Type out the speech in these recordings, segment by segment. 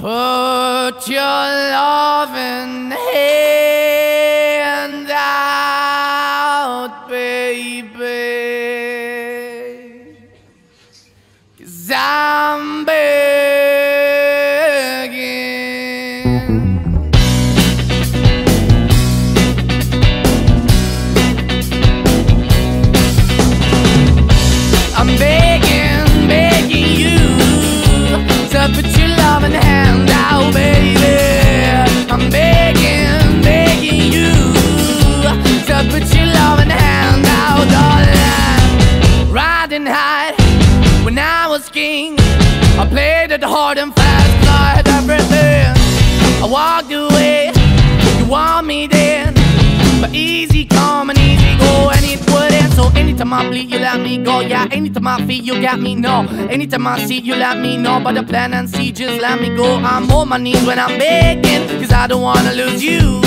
Put your loving hand out, baby, 'cause I'm begging. I'm begging, begging you to put your loving hand out, baby. I'm begging, begging you to put your loving hand out, darling. Riding high when I was king, I played it hard and fast, I had everything. I walked away, you want me then, but easy come and easy go, and it wouldn't. So anytime I bleed, you let me go. Yeah, anytime I feel, you got me, no. Anytime I see, you let me know. But the plan and see, just let me go. I'm on my knees when I'm begging, 'cause I don't wanna lose you.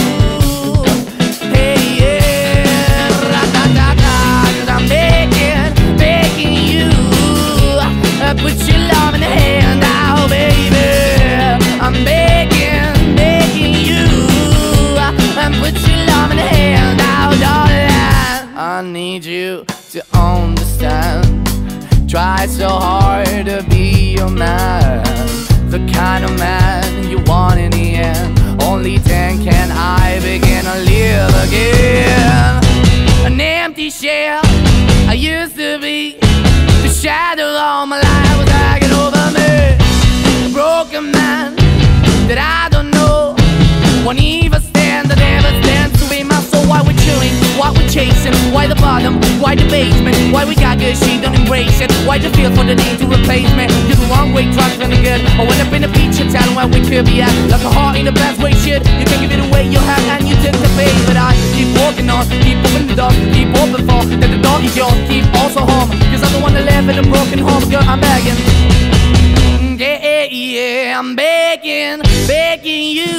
Hey, yeah, ra-da-da-da, 'cause I'm begging, begging you, put your love in the hand out, baby. I'm begging, begging you, put your love in the hand out, darling. I need you to understand. Try so hard to be your man, the kind of man you want in the end. Only then can I begin to live again. An empty shell I used to be, the shadow all my life was hanging over me. A broken man that I don't know won't even stand, that never stands to be my soul. Why we're chewing, why we're chasing, why the bottom, why the basement, why we got good, she don't embrace it, why the feel for the need to replace me. You're the wrong way, trying to good. I went up in a feature town where we could be at, like a heart in the best way, shit. You can give it away, you have, and you took the bait. But I keep walking on, keep opening the door, keep open for that the dog is yours, keep also home, 'cause I don't wanna live in a broken home. Girl, I'm begging, yeah, yeah, I'm begging, begging you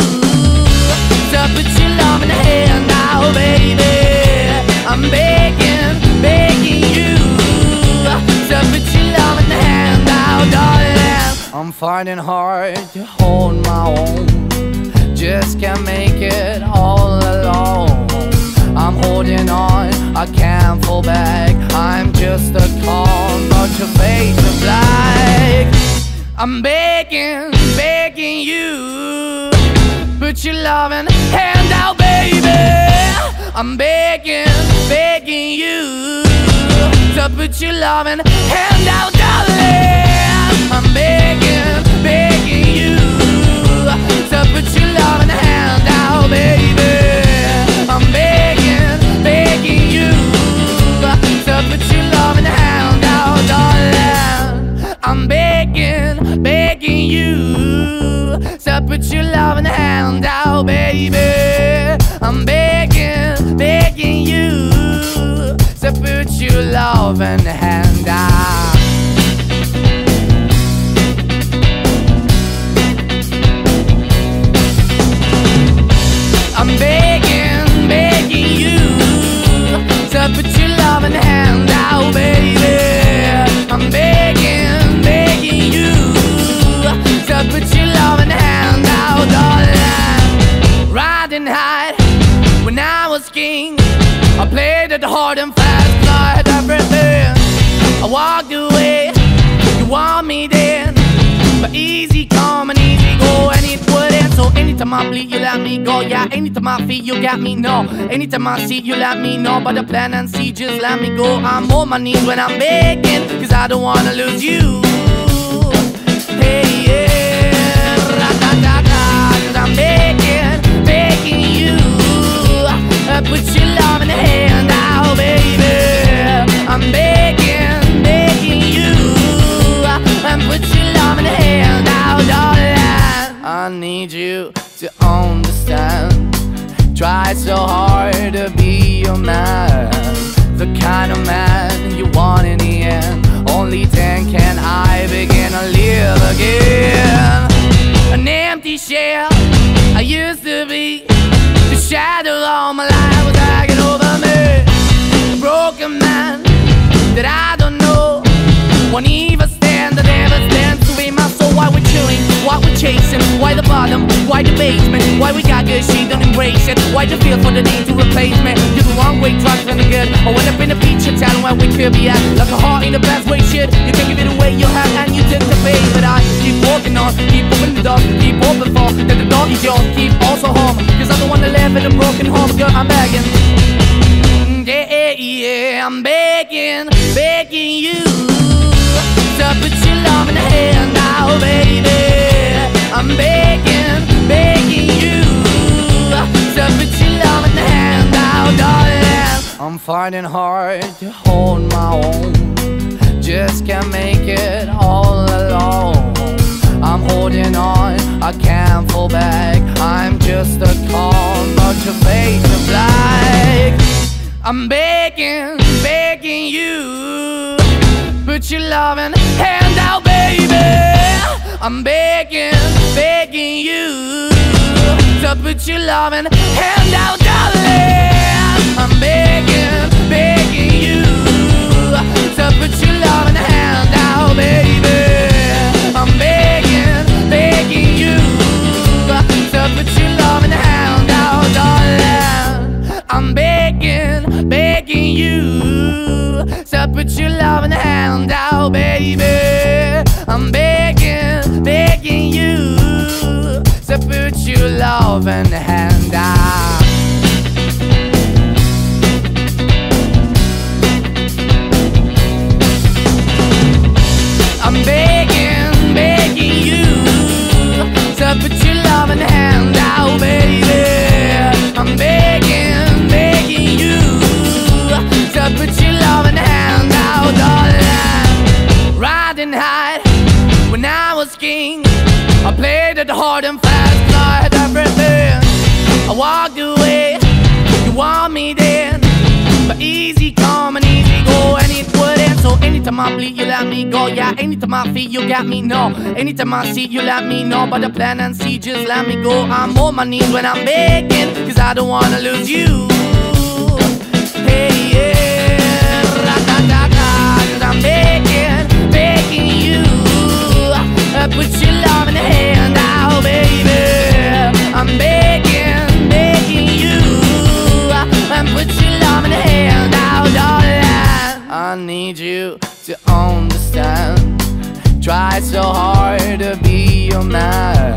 to put your love in the hand now, baby. I'm begging, begging you to put your love in the hand now, darling. I'm finding hard to hold my own, just can't make it all alone. I'm holding on, I can't fall back, I'm just a call, but your face is black. I'm begging, begging you, put your loving hand out, baby. I'm begging, begging you to put your loving hand out, darling. I'm begging, begging you to put your loving hand out, baby. I'm begging, begging you to put your loving hand out, darling. I'm begging, begging you to put your loving hand out, baby. I'm begging, begging you to put your loving hand out. I'm begging, begging you to put your loving hand out, baby. I'm begging, begging you to put your loving hand out, darling. Riding high when I was king, I played it hard and fast, I had everything. I walked away, you want me then, but easy come and easy go, and it wouldn't. So anytime I bleed, you let me go. Yeah, anytime I feel, you got me, no. Anytime I see, you let me know. But the plan and see, just let me go. I'm on my knees when I'm begging, 'cause I don't wanna lose you. Hey, yeah, ra-da-da-da, 'cause I'm begging, begging you, put your love in the hand out, baby. I'm begging, begging you, put your love in the hand out, darling. I need you to understand. Try so hard to be your man, the kind of man you want in the end. Only then can I begin to live again. An empty shell I used to be, the shadow all my life was hanging over me. A broken man that I don't know won't even stand, that never stands to be my soul. Why we're chewing, what we're chasing, chasing? Why the bottom? Why the basement? Why we got good, she don't embrace it? Why the feel for the need to replace me? You're the wrong way, trying to the good. I went up in a feature town where we could be at. Like a heart in the best way, shit. You can give it away, you have, and you took the bait. But I keep walking on, keep opening the door, keep open for that the door is yours, keep also home. Cause I'm the one that live in a broken home, girl, I'm begging. Yeah, I'm begging, begging you to put your love in the hand now, baby. I'm begging, begging you to put your love in the hand now, darling. I'm finding hard to hold my own, just can't make it all alone. I'm holding on, I can't fall back. I'm just a call, but your face is black. I'm begging, begging you, put your loving hand out, baby. I'm begging, begging you to put your loving hand out, darling. I'm begging, begging you to put your loving hand out, baby. I'm begging, begging you to put your loving hand out, darling. I'm begging, begging you to put your loving hand out, baby. I'm begging, begging you to put your loving hand out. I'm begging, begging you to put your loving hand out, baby. I'm begging, begging you to put your loving hand out, darling. Riding high when I was king, I played it hard and fast, 'cause I had everything. I walked away, you want me then, but easy come and easy go, and it wouldn't. So anytime I bleed, you let me go. Yeah, anytime I feel, you got me, no. Anytime I see, you let me know. But the plan and see, just let me go. I'm on my knees when I'm begging, 'cause I don't wanna lose you. Hey, yeah, ra-da-da-da, 'cause I'm begging, begging you, put your love in the hand out, baby. I'm begging, begging you, and put your love in the hand out, darling. I need you to understand. Try so hard to be your man,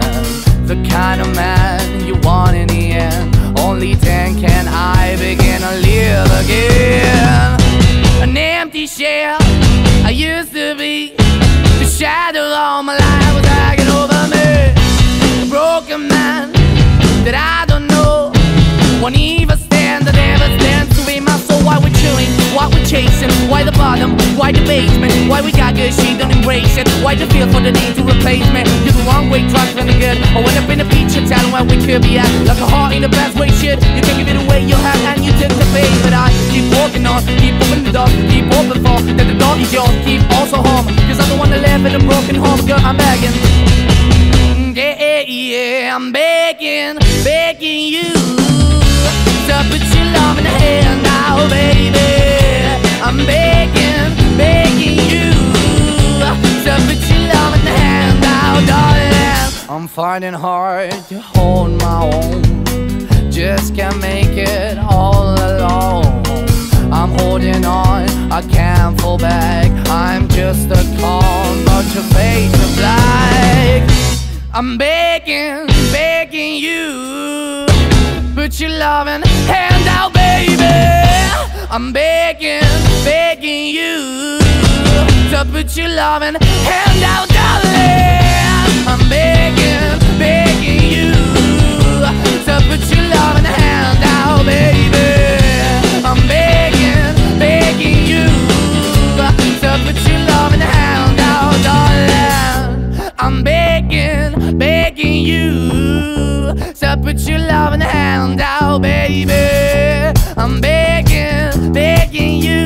the kind of man you want in the end. Only then can I begin to live again. An empty shell I used to be, the shadow all my life was hanging over me. A broken man that I don't know, won't even stand, that never stands to be my soul. Why we're chewing, why we're chasing? Why the bottom, why the basement? Why we got good, she don't embrace it? Why the feel for the need to replace me? You're the wrong way, trying to the good. I went up in a feature town where we could be at. Like a heart in the best way, shit. You can give it away, you have, and you took the bait. But I keep walking on, keep opening the door, keep open for that the door is yours, keep also home. 'Cause I'm the one that live in a broken home, girl, I'm begging. Yeah, yeah, I'm begging, begging you to put your love in the hand now, baby. I'm begging, begging you to put your love in the hand now, darling. I'm finding hard to hold my own, just can't make it all alone. I'm holding on, I can't fall back. I'm just a call, but your face is black. I'm begging, begging you, put your loving hand out, baby. I'm begging, begging you to put your loving hand out, darling. I'm begging, begging you to put your loving hand out, baby. I'm begging, begging you to put your loving hand out, darling. I'm begging, begging you to put your loving hand out, baby. I'm begging, begging you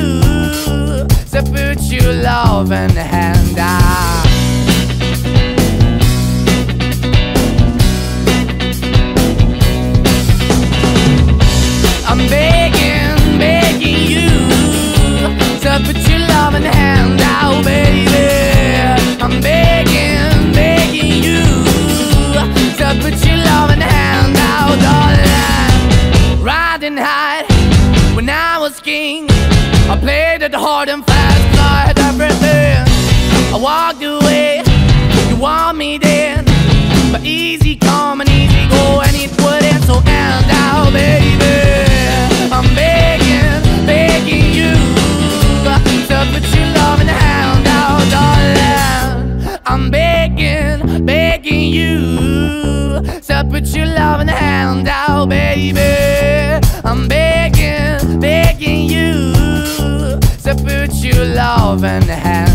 to put your loving hand out. I'm begging, begging you to put your loving hand out, baby. I'm begging, begging you walked away. You want me then, but easy come and easy go, and it wouldn't so end now, baby. I'm begging, begging you to put your love in the hand out, darling. I'm begging, begging you to put your love in the hand out, baby. I'm begging, begging you to put your love in the hand